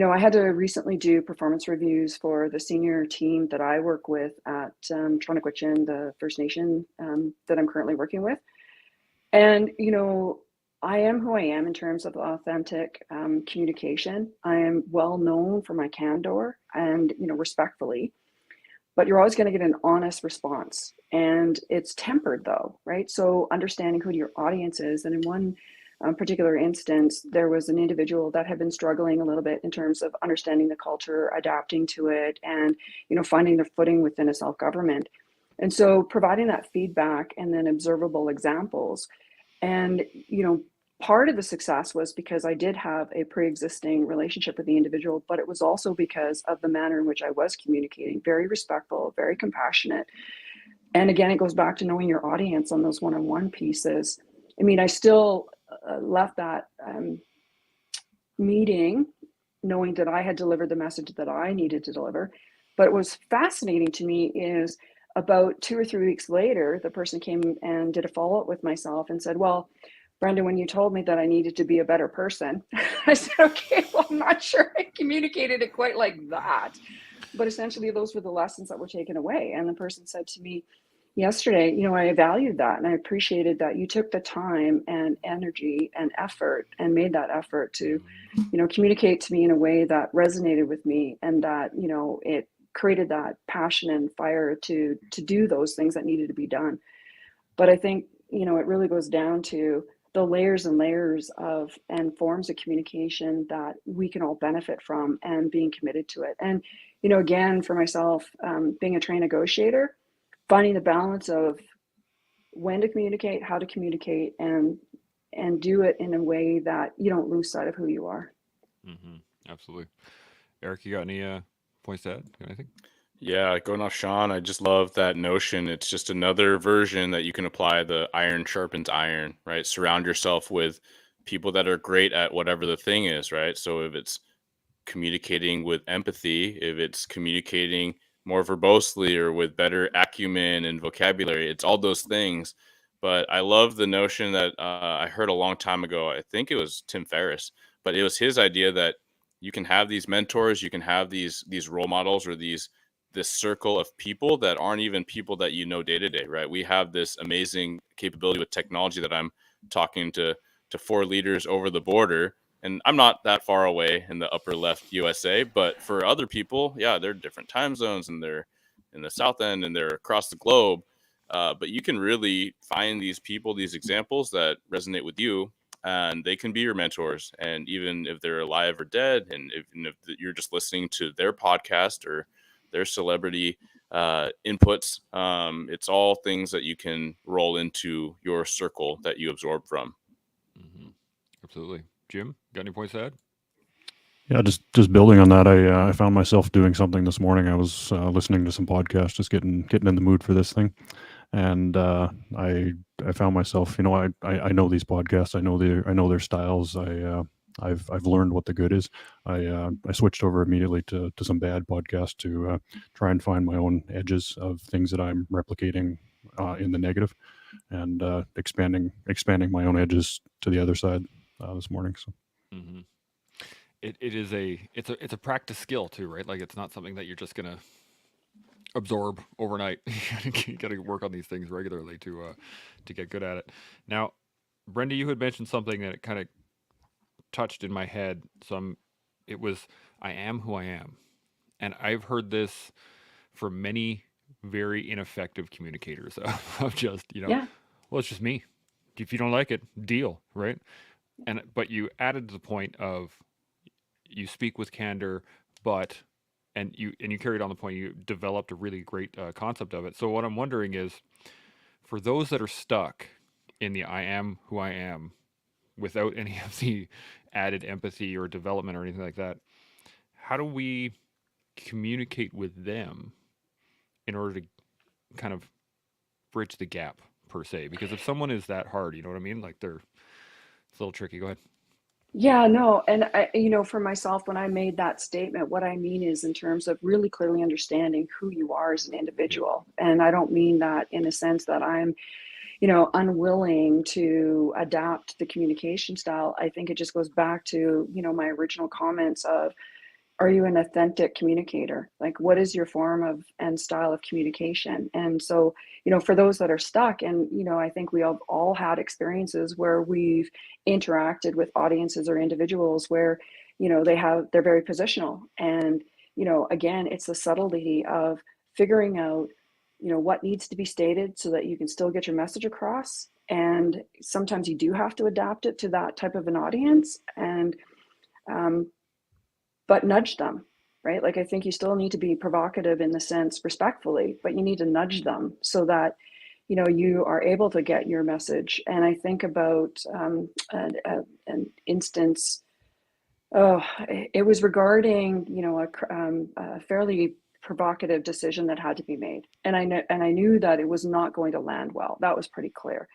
I had to recently do performance reviews for the senior team that I work with at Troniquichin, the First Nation that I'm currently working with. And, I am who I am in terms of authentic communication. I am well known for my candor and, respectfully, but you're always going to get an honest response, and it's tempered though, right? So understanding who your audience is. And in one particular instance, there was an individual that had been struggling a little bit in terms of understanding the culture, adapting to it, and, finding their footing within a self-government. And so providing that feedback and then observable examples. And, part of the success was because I did have a pre-existing relationship with the individual, but it was also because of the manner in which I was communicating, very respectful, very compassionate. And again, it goes back to knowing your audience on those one-on-one pieces. I mean, I still left that meeting knowing that I had delivered the message that I needed to deliver. But what was fascinating to me is about 2 or 3 weeks later, the person came and did a follow-up with myself and said, well, Brenda, when you told me that I needed to be a better person, I said, okay, well, I'm not sure I communicated it quite like that. But essentially, those were the lessons that were taken away. And the person said to me yesterday, I valued that and I appreciated that you took the time and energy and effort and made that effort to, communicate to me in a way that resonated with me, and that, it created that passion and fire to do those things that needed to be done. But I think, it really goes down to the layers and layers of and forms of communication that we can all benefit from, and being committed to it. And, again, for myself, being a trained negotiator, finding the balance of when to communicate, how to communicate, and do it in a way that you don't lose sight of who you are. Absolutely. Eric, you got any points to add? Got anything? Yeah, going off Shaun, I just love that notion. It's just another version that you can apply. The iron sharpens iron, right? Surround yourself with people that are great at whatever the thing is, right? So if it's communicating with empathy, if it's communicating more verbosely or with better acumen and vocabulary, it's all those things. But I love the notion that I heard a long time ago. I think it was Tim Ferriss, but it was his idea that you can have these mentors, you can have these role models, or this circle of people that aren't even people that day to day, right? We have this amazing capability with technology that I'm talking to 4 leaders over the border, and I'm not that far away in the upper left USA, but for other people, yeah, they're different time zones, and they're in the South End, and they're across the globe. But you can really find these people, these examples that resonate with you, and they can be your mentors. And even if they're alive or dead, and if you're just listening to their podcast or their celebrity inputs, it's all things that you can roll into your circle that you absorb from. Absolutely. Jim, got any points to add? Yeah, just building on that, I found myself doing something this morning. I was listening to some podcasts, just getting in the mood for this thing, and I found myself, I know these podcasts, I know their styles. I've learned what the good is. I switched over immediately to some bad podcasts to try and find my own edges of things that I'm replicating in the negative, and expanding my own edges to the other side this morning. So. It's a practice skill too, right? Like, it's not something that you're just gonna absorb overnight. You got to work on these things regularly to get good at it. Now, Brenda, you had mentioned something that kind of touched in my head. It was, I am who I am, and I've heard this from many very ineffective communicators of just, Yeah. well, it's just me. If you don't like it, deal, right? But you added to the point of, you speak with candor, and you carried on the point. You developed a really great concept of it. So what I'm wondering is, for those that are stuck in the I am who I am, without any of the added empathy or development or anything like that, how do we communicate with them in order to kind of bridge the gap, per se? Because if someone is that hard, you know what I mean? Like, it's a little tricky. Go ahead. Yeah, no. And for myself, when I made that statement, what I mean is in terms of really clearly understanding who you are as an individual. And I don't mean that in a sense that I'm, unwilling to adapt the communication style. I think it just goes back to, my original comments of, are you an authentic communicator? Like, what is your form of and style of communication? And so, for those that are stuck, and, I think we have all had experiences where we've interacted with audiences or individuals where, they're very positional. And, again, it's the subtlety of figuring out, what needs to be stated so that you can still get your message across. And sometimes you do have to adapt it to that type of an audience. And, but nudge them, right? Like, I think you still need to be provocative in the sense, respectfully, but you need to nudge them so that, you are able to get your message. And I think about an instance, it was regarding, a fairly provocative decision that had to be made. And I knew that it was not going to land well. That was pretty clear.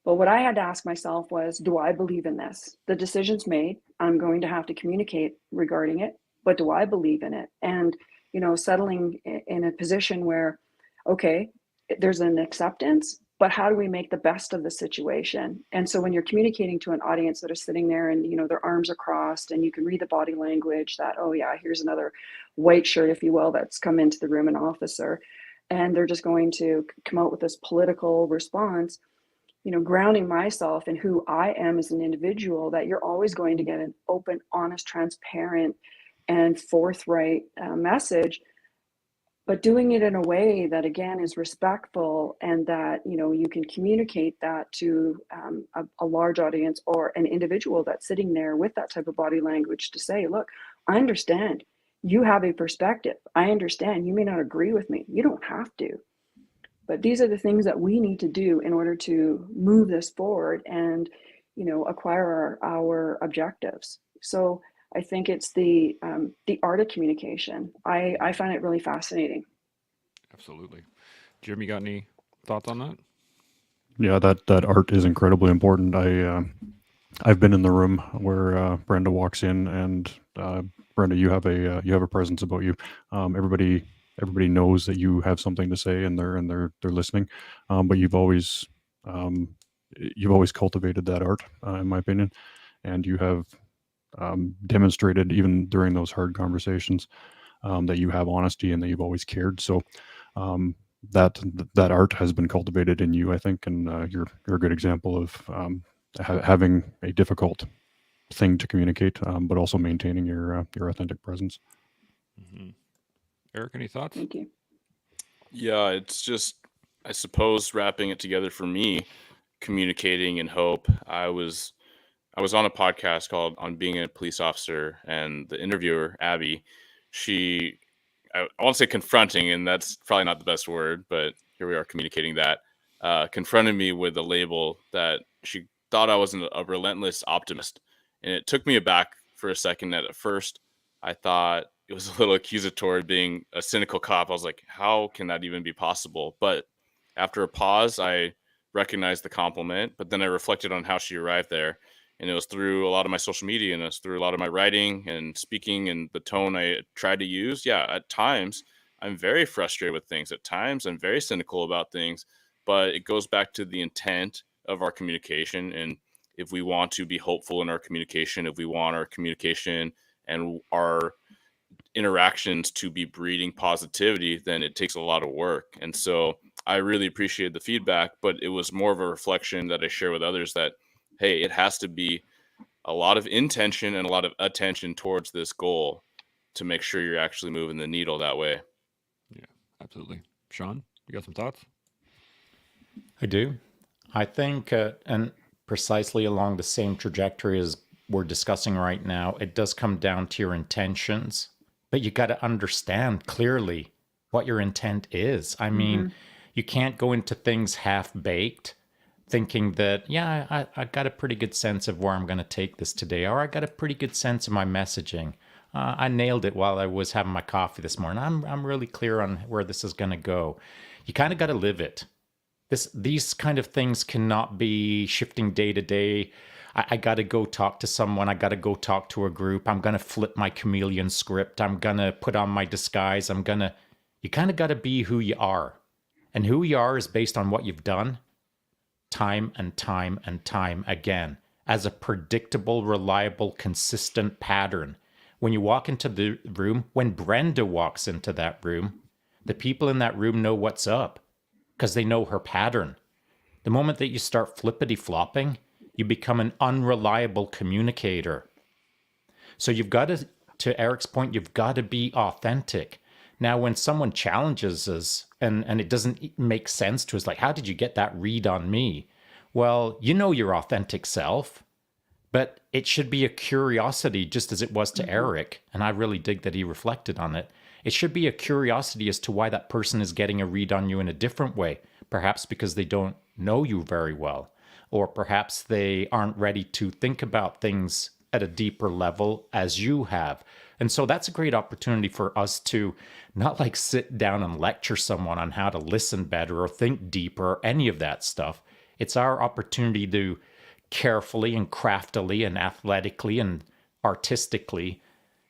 But what I had to ask myself was, do I believe in this? The decision's made. I'm going to have to communicate regarding it, but do I believe in it? And, settling in a position where okay, there's an acceptance, but how do we make the best of the situation? And so when you're communicating to an audience that are sitting there and, you know, their arms are crossed and you can read the body language that, oh yeah, here's another white shirt, if you will, that's come into the room, an officer, and they're just going to come out with this political response, you know, grounding myself in who I am as an individual, that you're always going to get an open, honest, transparent, and forthright message, but doing it in a way that, again, is respectful, and that, you know, you can communicate that to a large audience or an individual that's sitting there with that type of body language to say, look, I understand you have a perspective. I understand you may not agree with me. You don't have to. But these are the things that we need to do in order to move this forward and, you know, acquire our objectives. So I think it's the art of communication. I find it really fascinating. Absolutely. Jim, you got any thoughts on that? Yeah, that art is incredibly important. I've been in the room where Brenda walks in, and Brenda, you have a presence about you. Everybody knows that you have something to say, and they're listening. But you've always cultivated that art, in my opinion, and you have demonstrated even during those hard conversations that you have honesty and that you've always cared. So that art has been cultivated in you, I think, and you're a good example of having a difficult thing to communicate, but also maintaining your authentic presence. Mm-hmm. Eric, any thoughts? Thank you. Yeah, it's just, I suppose, wrapping it together for me, communicating and hope. I was on a podcast called On Being a Police Officer, and the interviewer, Abby, I won't say confronting, and that's probably not the best word, but here we are communicating that, confronted me with a label that she thought I was a relentless optimist. And it took me aback for a second. That at first I thought it was a little accusatory, being a cynical cop. I was like, how can that even be possible? But after a pause, I recognized the compliment, but then I reflected on how she arrived there. And it was through a lot of my social media, and it was through a lot of my writing and speaking and the tone I tried to use. Yeah, at times I'm very frustrated with things. At times I'm very cynical about things, but it goes back to the intent of our communication. And if we want to be hopeful in our communication, if we want our communication and our interactions to be breeding positivity, then it takes a lot of work. And so I really appreciated the feedback, but it was more of a reflection that I share with others that, hey, it has to be a lot of intention and a lot of attention towards this goal to make sure you're actually moving the needle that way. Yeah, absolutely. Shaun, you got some thoughts? I do. I think, and precisely along the same trajectory as we're discussing right now, it does come down to your intentions, but you got to understand clearly what your intent is. I mean, you can't go into things half-baked, thinking that, yeah, I got a pretty good sense of where I'm going to take this today, or I got a pretty good sense of my messaging. I nailed it while I was having my coffee this morning. I'm really clear on where this is going to go. You kind of got to live it. These kind of things cannot be shifting day to day. I got to go talk to someone. I got to go talk to a group. I'm going to flip my chameleon script. I'm going to put on my disguise. You kind of got to be who you are. And who you are is based on what you've done time and time and time again as a predictable, reliable, consistent pattern. When you walk into the room, when Brenda walks into that room, the people in that room know what's up because they know her pattern. The moment that you start flippity-flopping, you become an unreliable communicator. So you've got to Eric's point, you've got to be authentic. Now, when someone challenges us and it doesn't make sense to us, like, how did you get that read on me? Well, you know your authentic self, but it should be a curiosity, just as it was to Eric. And I really dig that he reflected on it. It should be a curiosity as to why that person is getting a read on you in a different way. Perhaps because they don't know you very well, or perhaps they aren't ready to think about things at a deeper level as you have. And so that's a great opportunity for us to not like sit down and lecture someone on how to listen better or think deeper or any of that stuff. It's our opportunity to carefully and craftily and athletically and artistically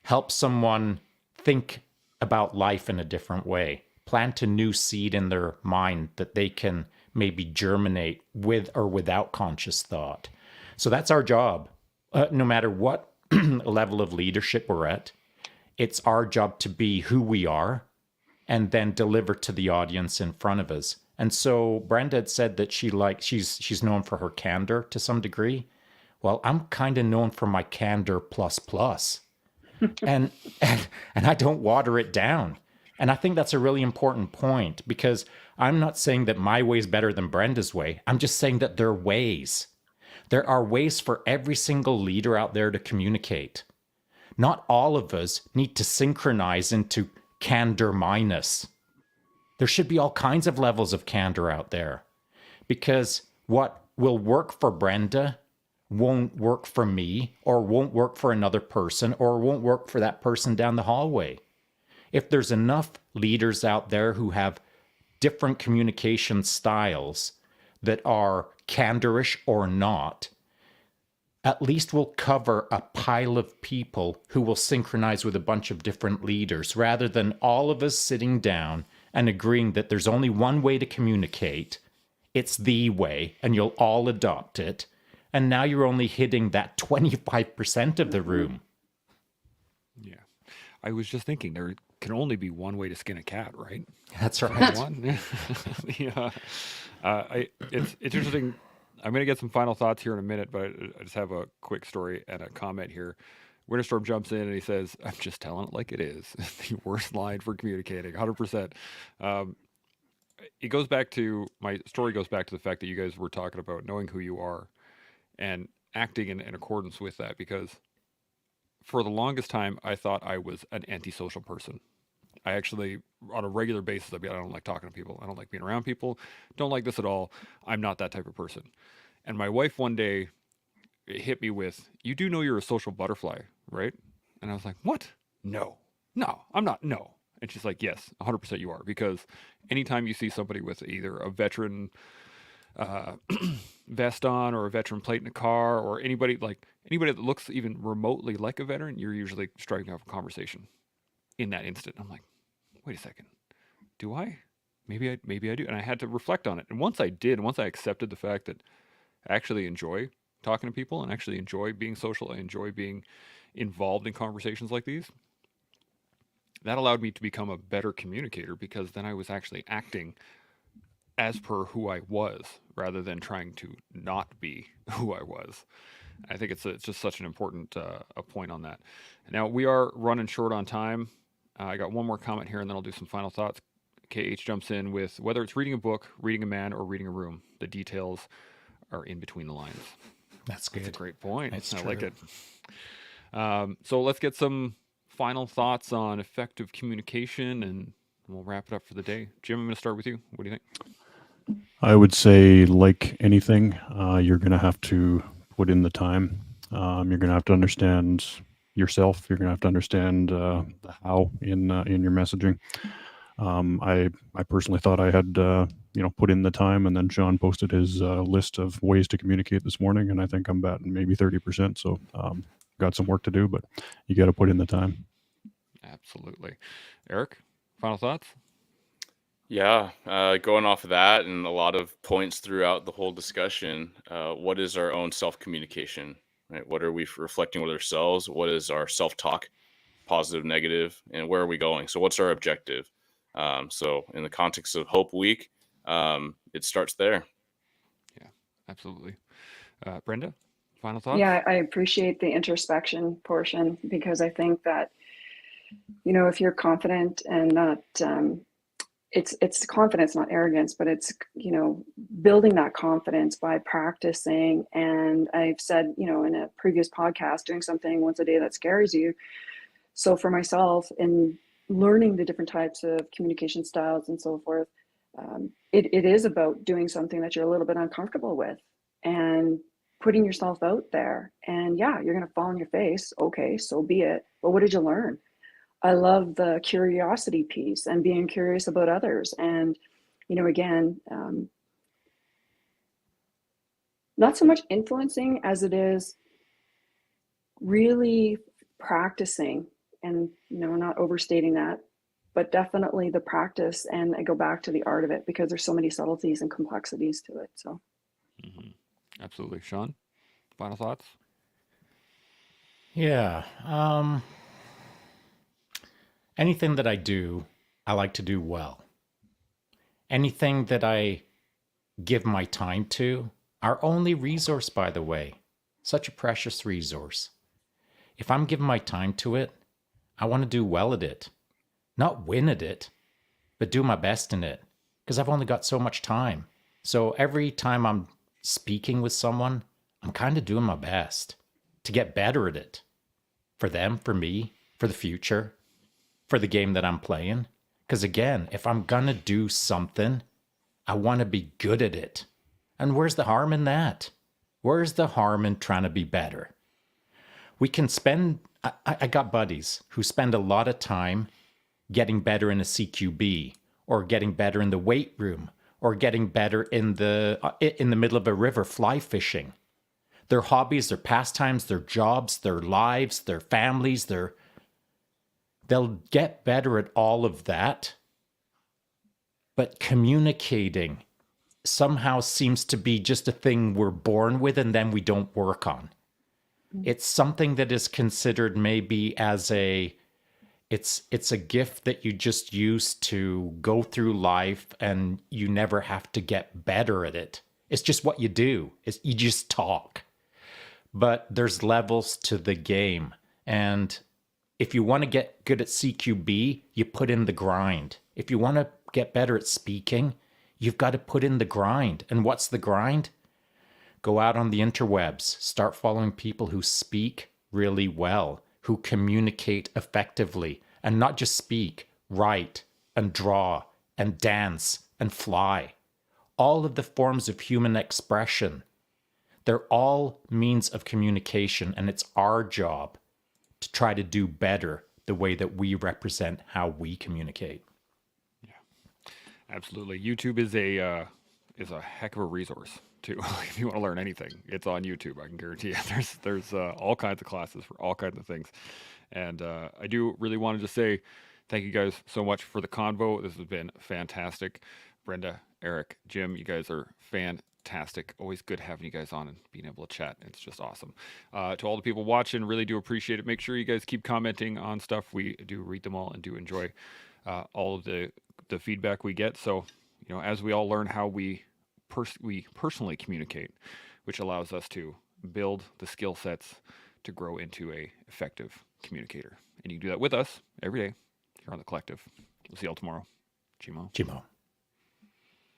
help someone think about life in a different way. plant a new seed in their mind that they can maybe germinate with or without conscious thought. So that's our job. No matter what level of leadership we're at, it's our job to be who we are and then deliver to the audience in front of us. And so Brenda had said that she's known for her candor to some degree. Well, I'm kind of known for my candor plus plus. and I don't water it down. And I think that's a really important point, because I'm not saying that my way is better than Brenda's way. I'm just saying that there are ways. There are ways for every single leader out there to communicate. Not all of us need to synchronize into candor minus. There should be all kinds of levels of candor out there, because what will work for Brenda won't work for me, or won't work for another person, or won't work for that person down the hallway. If there's enough leaders out there who have different communication styles that are candorish or not, at least we'll cover a pile of people who will synchronize with a bunch of different leaders, rather than all of us sitting down and agreeing that there's only one way to communicate. It's the way, and you'll all adopt it. And now you're only hitting that 25% of the room. Yeah. I was just thinking there can only be one way to skin a cat, right? That's right. One. Yeah. It's interesting. I'm going to get some final thoughts here in a minute, but I just have a quick story and a comment here. Winterstorm jumps in and he says, "I'm just telling it like it is." The worst line for communicating, 100%. It goes back to, my story goes back to the fact that you guys were talking about knowing who you are and acting in accordance with that, because for the longest time, I thought I was an antisocial person. I actually, on a regular basis, I don't like talking to people. I don't like being around people. Don't like this at all. I'm not that type of person. And my wife one day hit me with, "You do know you're a social butterfly, right?" And I was like, "What? No, I'm not. No." And she's like, "Yes, 100% you are. Because anytime you see somebody with either a veteran vest on, or a veteran plate in a car, or anybody that looks even remotely like a veteran, you're usually striking up a conversation in that instant." I'm like, wait a second, do I? Maybe I do. And I had to reflect on it. And once I accepted the fact that I actually enjoy talking to people and actually enjoy being social, I enjoy being involved in conversations like these, that allowed me to become a better communicator, because then I was actually acting as per who I was, rather than trying to not be who I was. I think it's just such an important a point on that. Now, we are running short on time. I got one more comment here, and then I'll do some final thoughts. KH jumps in with, "Whether it's reading a book, reading a man, or reading a room, the details are in between the lines." That's good. That's a great point. It's I true. like it. So let's get some final thoughts on effective communication, and we'll wrap it up for the day. Jim, I'm going to start with you. What do you think? I would say, like anything, you're going to have to put in the time. You're going to have to understand yourself. You're going to have to understand the how in your messaging. I personally thought I had put in the time, and then Shaun posted his list of ways to communicate this morning, and I think I'm batting maybe 30%. So got some work to do, but you got to put in the time. Absolutely. Eric, final thoughts? Yeah, going off of that and a lot of points throughout the whole discussion, what is our own self-communication, right? What are we reflecting with ourselves? What is our self-talk, positive, negative, and where are we going? So what's our objective? So in the context of Hope Week, it starts there. Yeah, absolutely. Brenda, final thoughts? Yeah, I appreciate the introspection portion, because I think that, if you're confident and not, it's confidence, not arrogance, but it's, building that confidence by practicing. And I've said, in a previous podcast, doing something once a day that scares you. So for myself, in learning the different types of communication styles and so forth, it is about doing something that you're a little bit uncomfortable with and putting yourself out there. And yeah, you're going to fall on your face. Okay, so be it. But what did you learn? I love the curiosity piece and being curious about others. And, again, not so much influencing as it is really practicing and, not overstating that, but definitely the practice, and I go back to the art of it because there's so many subtleties and complexities to it. So Absolutely. Shaun, final thoughts? Yeah. Anything that I do, I like to do well. Anything that I give my time to, our only resource, by the way, such a precious resource. If I'm giving my time to it, I want to do well at it. Not win at it, but do my best in it. Because I've only got so much time. So every time I'm speaking with someone, I'm kind of doing my best to get better at it. For them, for me, for the future, for the game that I'm playing. Because again, if I'm going to do something, I want to be good at it. And where's the harm in that? Where's the harm in trying to be better? We can spend, I got buddies who spend a lot of time getting better in a CQB, or getting better in the weight room, or getting better in the middle of a river fly fishing. Their hobbies, their pastimes, their jobs, their lives, their families, they'll get better at all of that. But communicating somehow seems to be just a thing we're born with and then we don't work on. It's something that is considered maybe as it's a gift that you just use to go through life and you never have to get better at it. It's just what you do. You just talk. But there's levels to the game. And if you want to get good at CQB, you put in the grind. If you want to get better at speaking, you've got to put in the grind. And what's the grind? Go out on the interwebs. Start following people who speak really well, who communicate effectively, and not just speak, write, and draw, and dance, and fly. All of the forms of human expression. They're all means of communication, and it's our job to try to do better the way that we represent how we communicate. Absolutely. YouTube is a heck of a resource too. If you want to learn anything, it's on YouTube. I can guarantee you. There's all kinds of classes for all kinds of things. And I do really want to just say thank you guys so much for the convo. This has been fantastic. Brenda, Eric, Jim, you guys are fantastic. Always good having you guys on and being able to chat. It's just awesome. To all the people watching, really do appreciate it. Make sure you guys keep commenting on stuff. We do read them all and do enjoy all of the feedback we get. So, as we all learn how we personally communicate, which allows us to build the skill sets to grow into a effective communicator. And you can do that with us every day here on The Collective. We'll see you all tomorrow. Chimo. Chimo.